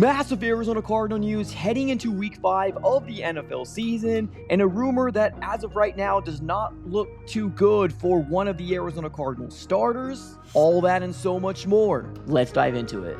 Massive Arizona Cardinal news heading into week 5 of the NFL season, and a rumor that as of right now does not look too good for one of the Arizona Cardinals starters. All that and so much more. Let's dive into it.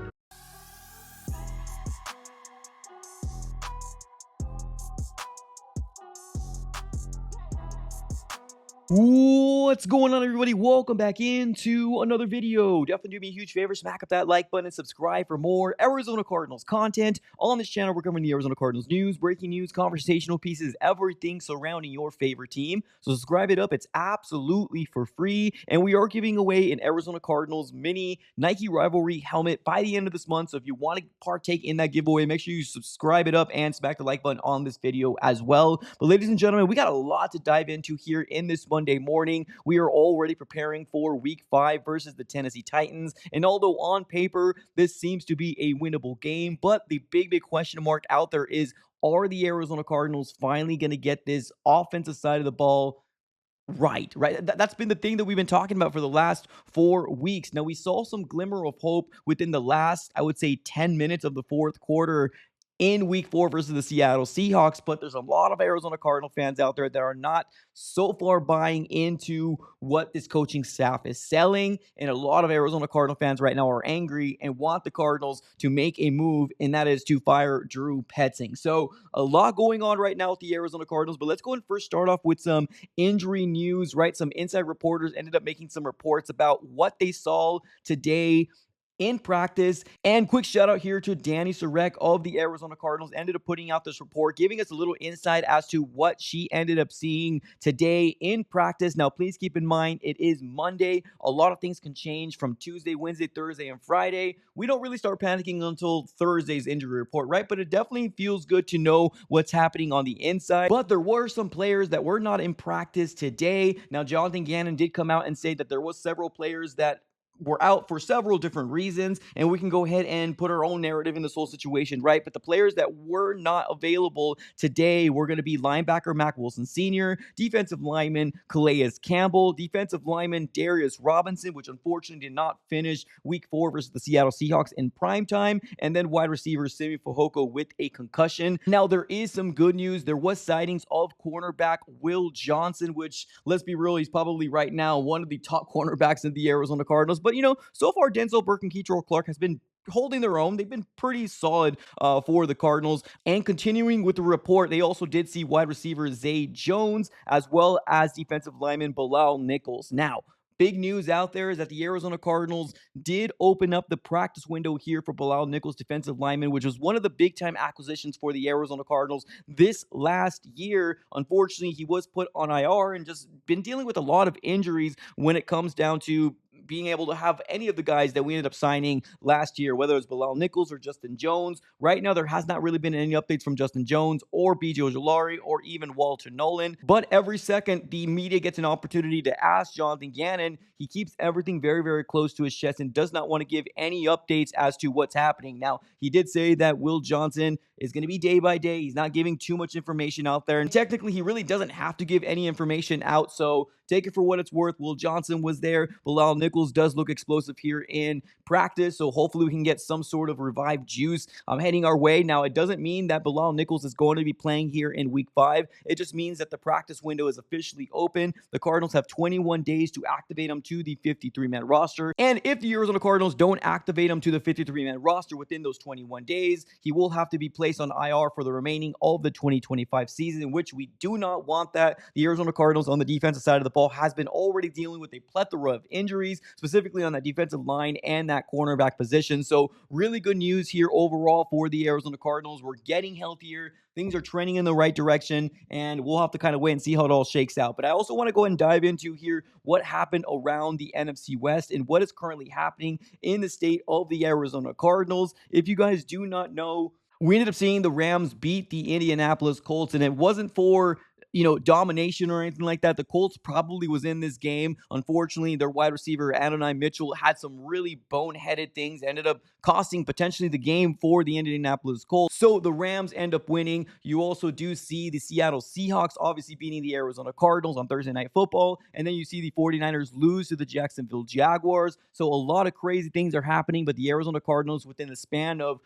What's going on, everybody? Welcome back into another video. Definitely do me a huge favor, smack up that like button and subscribe for more Arizona Cardinals content. On this channel, we're covering the Arizona Cardinals news, breaking news, conversational pieces, everything surrounding your favorite team. So subscribe it up. It's absolutely for free. And we are giving away an Arizona Cardinals mini Nike rivalry helmet by the end of this month. So if you want to partake in that giveaway, make sure you subscribe it up and smack the like button on this video as well. But ladies and gentlemen, we got a lot to dive into here in this Monday morning. We are already preparing for week 5 versus the Tennessee Titans. And although on paper, this seems to be a winnable game, but the big question mark out there is, are the Arizona Cardinals finally going to get this offensive side of the ball right? That's been the thing that we've been talking about for the last 4 weeks. Now, we saw some glimmer of hope within the last, I would say, 10 minutes of the fourth quarter in week 4 versus the Seattle Seahawks, but there's a lot of Arizona Cardinal fans out there that are not so far buying into what this coaching staff is selling, and a lot of Arizona Cardinal fans right now are angry and want the Cardinals to make a move, and that is to fire Drew Petzing. So a lot going on right now with the Arizona Cardinals, but let's go and first start off with some injury news, right? Some inside reporters ended up making some reports about what they saw today in practice. And quick shout out here to Danny Surek of the Arizona Cardinals, ended up putting out this report, giving us a little insight as to what she ended up seeing today in practice. Now, please keep in mind, it is Monday. A lot of things can change from Tuesday, Wednesday, Thursday, and Friday. We don't really start panicking until Thursday's injury report, right? But it definitely feels good to know what's happening on the inside. But there were some players that were not in practice today. Now, Jonathan Gannon did come out and say that there was several players that were out for several different reasons, and we can go ahead and put our own narrative in this whole situation, right? But the players that were not available today were going to be linebacker Mac Wilson Sr., defensive lineman Calais Campbell, defensive lineman Darius Robinson, which unfortunately did not finish week 4 versus the Seattle Seahawks in primetime, and then wide receiver Simi Fehoko with a concussion. Now, there is some good news. There was sightings of cornerback Will Johnson, which, let's be real, he's probably right now one of the top cornerbacks in the Arizona Cardinals. But, so far, Denzel Burke and Keitrell Clark has been holding their own. They've been pretty solid for the Cardinals. And continuing with the report, they also did see wide receiver Zay Jones as well as defensive lineman Bilal Nichols. Now, big news out there is that the Arizona Cardinals did open up the practice window here for Bilal Nichols, defensive lineman, which was one of the big-time acquisitions for the Arizona Cardinals this last year. Unfortunately, he was put on IR and just been dealing with a lot of injuries when it comes down to being able to have any of the guys that we ended up signing last year, whether it's Bilal Nichols or Justin Jones. Right now, there has not really been any updates from Justin Jones or B.J. Ojulari or even Walter Nolan. But every second the media gets an opportunity to ask Jonathan Gannon, he keeps everything very close to his chest and does not want to give any updates as to what's happening. Now, he did say that Will Johnson is going to be day by day. He's not giving too much information out there. And technically, he really doesn't have to give any information out. So take it for what it's worth. Will Johnson was there. Bilal Nichols does look explosive here in practice. So hopefully we can get some sort of revived juice heading our way. Now, it doesn't mean that Bilal Nichols is going to be playing here in week 5. It just means that the practice window is officially open. The Cardinals have 21 days to activate him to the 53-man roster. And if the Arizona Cardinals don't activate him to the 53-man roster within those 21 days, he will have to be placed on IR for the remaining of the 2025 season, in which we do not want that. The Arizona Cardinals on the defensive side of the ball has been already dealing with a plethora of injuries, specifically on that defensive line and that cornerback position. So really good news here overall for the Arizona Cardinals. We're getting healthier. Things are trending in the right direction, and we'll have to kind of wait and see how it all shakes out. But I also want to go ahead and dive into here what happened around the NFC West and what is currently happening in the state of the Arizona Cardinals. If you guys do not know, we ended up seeing the Rams beat the Indianapolis Colts, and it wasn't for domination or anything like that. The Colts probably was in this game. Unfortunately, their wide receiver, Adonai Mitchell, had some really boneheaded things, ended up costing potentially the game for the Indianapolis Colts. So the Rams end up winning. You also do see the Seattle Seahawks obviously beating the Arizona Cardinals on Thursday Night Football. And then you see the 49ers lose to the Jacksonville Jaguars. So a lot of crazy things are happening, but the Arizona Cardinals, within the span of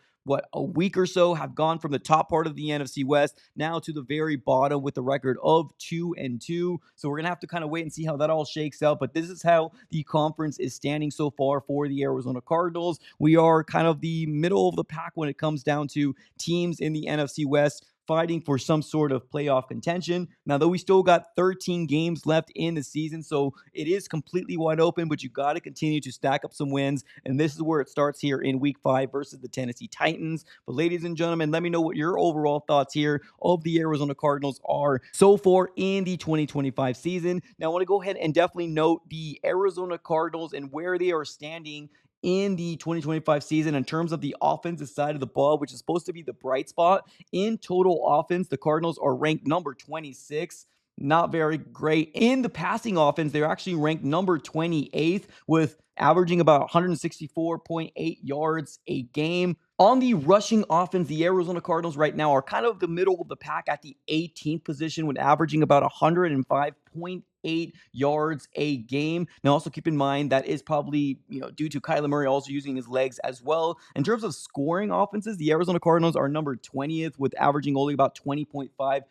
a week or so have gone from the top part of the NFC West now to the very bottom with the record of 2-2. So we're gonna have to kind of wait and see how that all shakes out. But this is how the conference is standing so far for the Arizona Cardinals. We are kind of the middle of the pack when it comes down to teams in the NFC West fighting for some sort of playoff contention. Now, though, we still got 13 games left in the season, so it is completely wide open, but you got to continue to stack up some wins, and this is where it starts here in Week 5 versus the Tennessee Titans. But ladies and gentlemen, let me know what your overall thoughts here of the Arizona Cardinals are so far in the 2025 season. Now, I want to go ahead and definitely note the Arizona Cardinals and where they are standing in the 2025 season in terms of the offensive side of the ball, which is supposed to be the bright spot. In total offense, the Cardinals are ranked number 26. Not very great. In the passing offense, they're actually ranked number 28th with averaging about 164.8 yards a game. On the rushing offense, the Arizona Cardinals right now are kind of the middle of the pack at the 18th position with averaging about 105.8 yards a game. Now, also keep in mind that is probably, due to Kyler Murray also using his legs as well. In terms of scoring offenses, the Arizona Cardinals are number 20th with averaging only about 20.5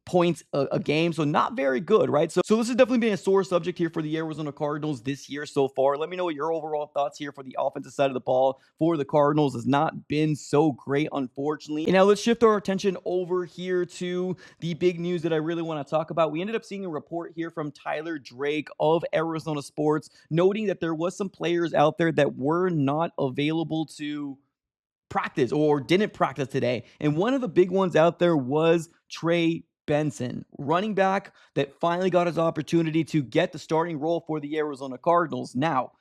points a game. So not very good, right? So this has definitely been a sore subject here for the Arizona Cardinals this year so far. Let me know what your overall thoughts here for the offensive side of the ball for the Cardinals has not been so great, unfortunately. And now let's shift our attention over here to the big news that I really want to talk about. We ended up seeing a report here from Tyler Drake of Arizona Sports, noting that there was some players out there that were not available to practice or didn't practice today. And one of the big ones out there was Trey Benson, running back that finally got his opportunity to get the starting role for the Arizona Cardinals. Now,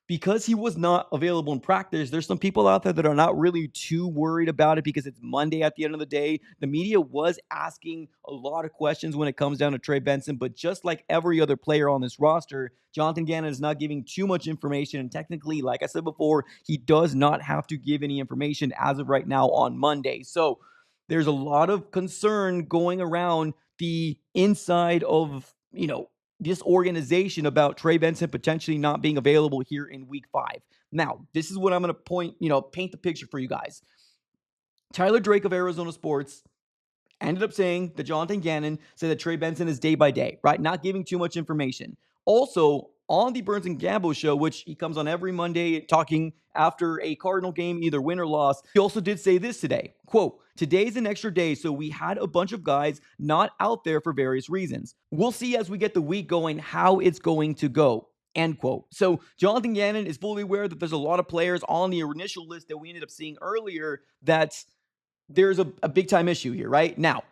because he was not available in practice, there's some people out there that are not really too worried about it because it's Monday at the end of the day. The media was asking a lot of questions when it comes down to Trey Benson, but just like every other player on this roster, Jonathan Gannon is not giving too much information. And technically, like I said before, he does not have to give any information as of right now on Monday. So there's a lot of concern going around the inside of, this organization about Trey Benson potentially not being available here in Week 5. Now, this is what I'm going to paint the picture for you guys. Tyler Drake of Arizona Sports ended up saying that Jonathan Gannon said that Trey Benson is day by day, right? Not giving too much information. Also, on the Burns and Gambo show, which he comes on every Monday talking after a Cardinal game, either win or loss, he also did say this today, quote, "Today's an extra day, so we had a bunch of guys not out there for various reasons. We'll see as we get the week going how it's going to go." End quote. So Jonathan Gannon is fully aware that there's a lot of players on the initial list that we ended up seeing earlier that there's a big time issue here, right? Now,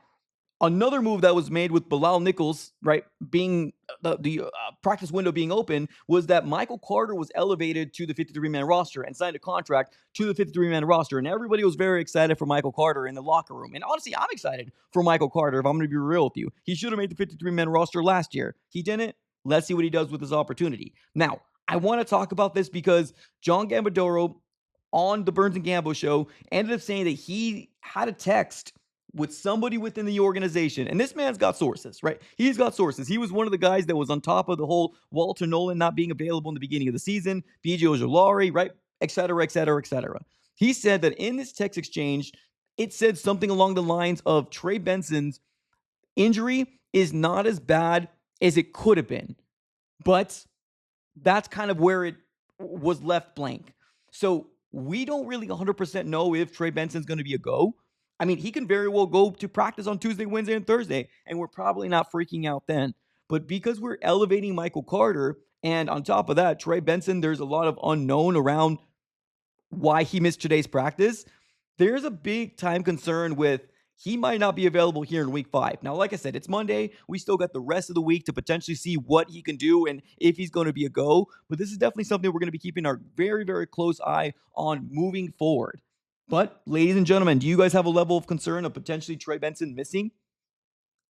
another move that was made with Bilal Nichols, right, being the practice window being open, was that Michael Carter was elevated to the 53-man roster and signed a contract to the 53-man roster. And everybody was very excited for Michael Carter in the locker room. And honestly, I'm excited for Michael Carter, if I'm going to be real with you. He should have made the 53-man roster last year. He didn't. Let's see what he does with his opportunity. Now, I want to talk about this because John Gambadoro on the Burns and Gambo show ended up saying that he had a text with somebody within the organization. And this man's got sources, right? He's got sources. He was one of the guys that was on top of the whole Walter Nolan not being available in the beginning of the season, BJ Ojolari, right? Et cetera, et cetera, et cetera. He said that in this text exchange, it said something along the lines of Trey Benson's injury is not as bad as it could have been. But that's kind of where it was left blank. So we don't really 100% know if Trey Benson's going to be a go. I mean, he can very well go to practice on Tuesday, Wednesday, and Thursday, and we're probably not freaking out then. But because we're elevating Michael Carter, and on top of that, Trey Benson, there's a lot of unknown around why he missed today's practice. There's a big time concern with he might not be available here in Week 5. Now, like I said, it's Monday. We still got the rest of the week to potentially see what he can do and if he's going to be a go. But this is definitely something we're going to be keeping our very, very close eye on moving forward. But, ladies and gentlemen, do you guys have a level of concern of potentially Trey Benson missing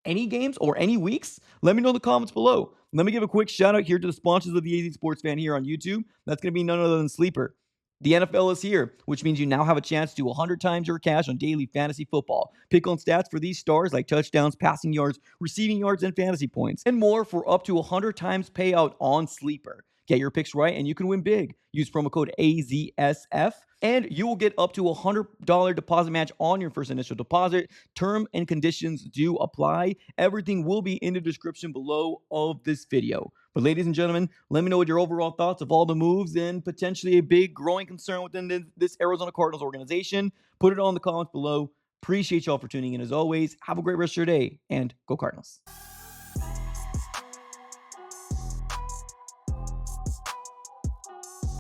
any games or any weeks? Let me know in the comments below. Let me give a quick shout out here to the sponsors of the AZ Sports Fan here on YouTube. That's going to be none other than Sleeper. The NFL is here, which means you now have a chance to do 100 times your cash on daily fantasy football. Pick on stats for these stars like touchdowns, passing yards, receiving yards, and fantasy points, and more for up to 100 times payout on Sleeper. Get your picks right and you can win big. Use promo code AZSF and you will get up to a $100 deposit match on your first initial deposit. Term and conditions do apply. Everything will be in the description below of this video. But ladies and gentlemen, let me know what your overall thoughts of all the moves and potentially a big growing concern within this Arizona Cardinals organization. Put it all in the comments below. Appreciate y'all for tuning in as always. Have a great rest of your day and go Cardinals.